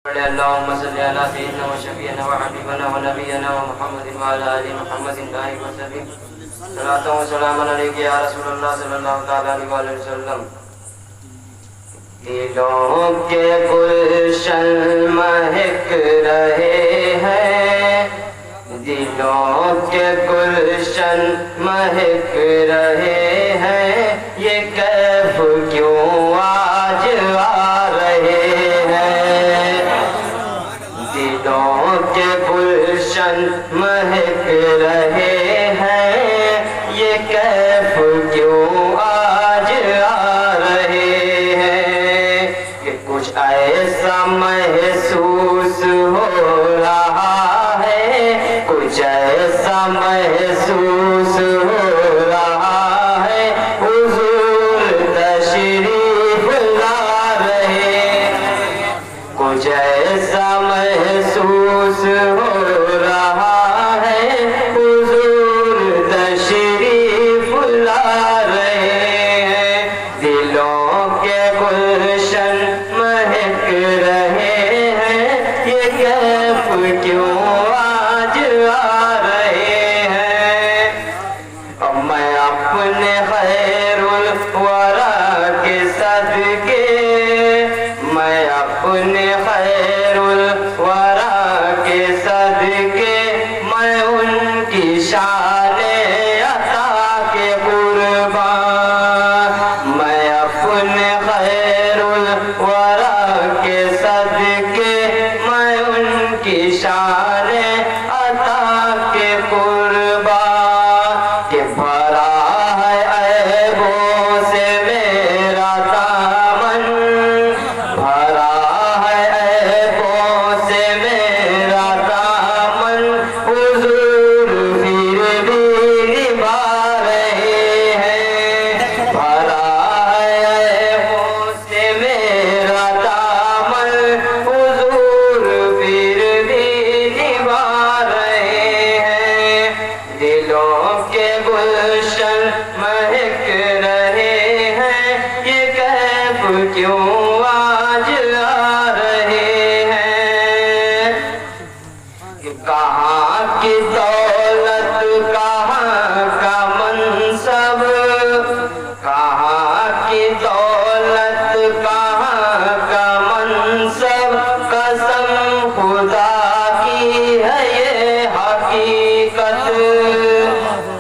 اللهم صل على سيدنا وشفيعنا وحبيبنا ونبينا ومحمد وعلى ال محمد دائما وسلم صلاة وسلام عليك يا رسول الله صلی اللہ تعالی علیہ وسلم. دلوں کے گلشن مہک رہے ہیں، دلوں کے گلشن مہک رہے ہیں، یہ کیف کیوں آج آ رہے ہیں. دلوں کے گلشن مہک رہے ہیں، یہ کیف کیوں آج آ رہے ہیں. کہ کچھ ایسا محسوس ہو رہا ہے، کچھ ایسا محسوس ہو رہا ہے، حضور تشریف لا رہے ہیں. کچھ ایسا محسوس ہو رہا ہے، حضور تشریف لا رہے ہیں. دلوں کے گلشن مہک رہے ہیں، یہ کیف کیوں آج آ رہے ہیں. اب میں اپنے خیر الورا کے صدقے، میں اپنے خیر الورا کے صدقے، میں ان کی شان عطا کے قربان. میں اپنے خیر الورا کے صدقے، میں ان کی شان عطا کے قربان. کہ بھرا ہے عیبوں سے میرا دامن، بھرا ہے عیبوں سے میرا دامن، حضور پھر بھی نبھا رہے ہیں. بھرا ہے عیبوں سے میرا دامن، حضور پھر بھی نبھا رہے ہیں. دلوں کے گلشن مہک رہے ہیں، یہ کیف کیوں آج آ رہے ہیں. کہ کہاں کی دولت، کہاں کا منصب، کہاں کی دولت، کہاں کا منصب، قسم خدا کی ہے یہ حقیقت.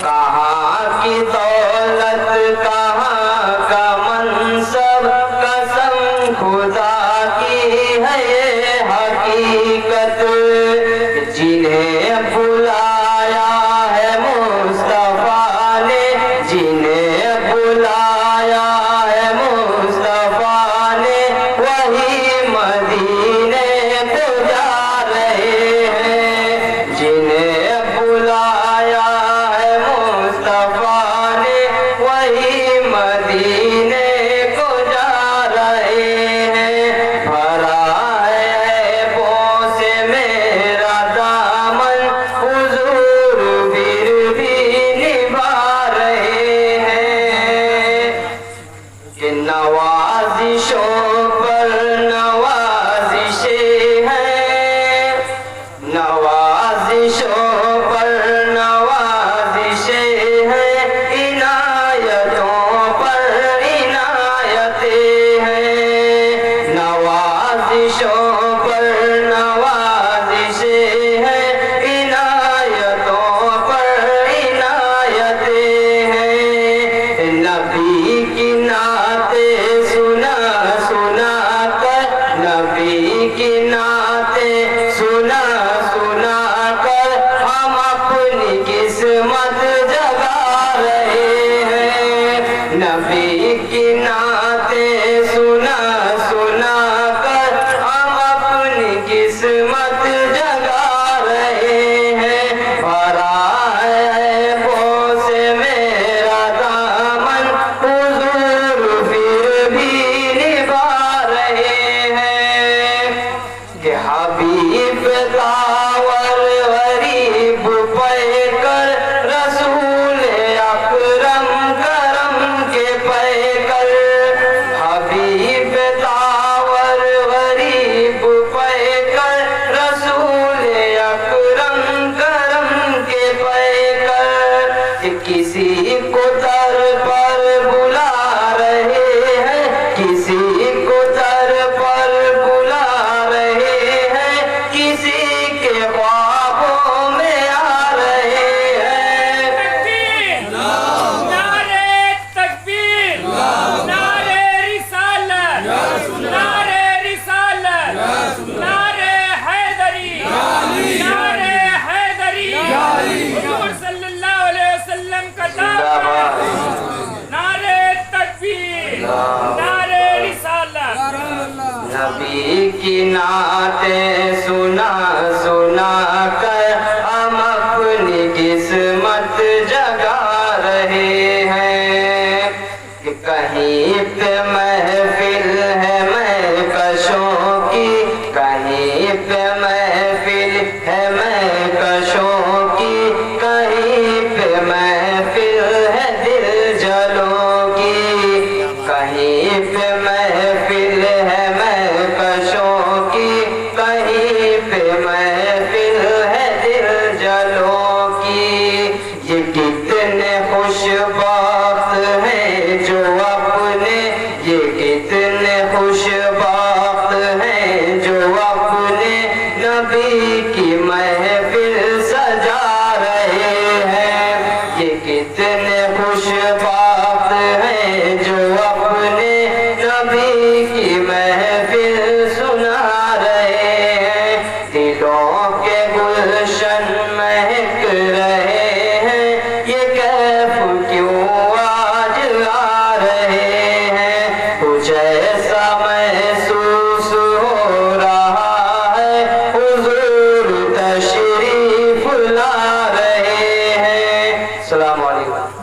کہاں کی دولت، کہاں کا منصب، قسم خدا کی ہے یہ حقیقت. جنہیں بلایا ہے مصطفیٰ نے، جنہیں بلایا ہے مصطفیٰ نے، وہی مدینے کو جا رہے ہیں. جنہیں بلایا ہے مصطفیٰ نے، وہی مدینے کو جا رہے ہیں. بھرا ہے عیبوں سے میرا دامن، حضور پھر بھی نبھا رہے ہیں. کہ نوازشوں پر نوازشیں ہیں، نوازشوں پر نوازشیں ہیں، عنایتوں پر عنایتیں ہیں. نوازشوں پر نوازشیں ہیں، عنایتوں پر عنایتیں ہیں. نبی کی نعتیں سنا سنا کر، نبی کی نعتیں سنا سنا کر، ہم اپنی قسمت جگا رہے ہیں. نبی کی نعتیں سنا سنا کر، ہم اپنی قسمت جگا رہے ہیں. بھرا ہے عیبوں سے میرا دامن، حضور پھر بھی نبھا رہے ہیں. کہ حبیب داور غریب پے کر، رسول اکرم کرم کے پے کر. حبیب داور غریب پے باتیں سنا سنا کر ہم اپنی قسمت جگا رہے ہیں کہ کہیں پہ محفل ہے مہکشوں کی، کہیں پہ محفل ہے مہکشوں کی، کہیں پہ محفل ہے دل جلوں کی، کہیں پہ محفل ہے مہکشوں کی، کہیں پہ محفل ہے دل جلوں کی۔ یہ کتنے خوش بخت ہیں جو اپنے، یہ کتنے خوش بخت ہیں جو اپنے نبی کی محفل سجا رہے ہیں، یہ کتنے خوش بخت ہیں جو اپنے نبی کی محفل سنا رہے ہیں۔ دلوں کے گلشن مہک رہے ہیں، یہ کیف کیوں آج آ رہے ہیں، کچھ ایسا محسوس ہو رہا ہے حضور تشریف لا رہے ہیں۔ السلام علیکم۔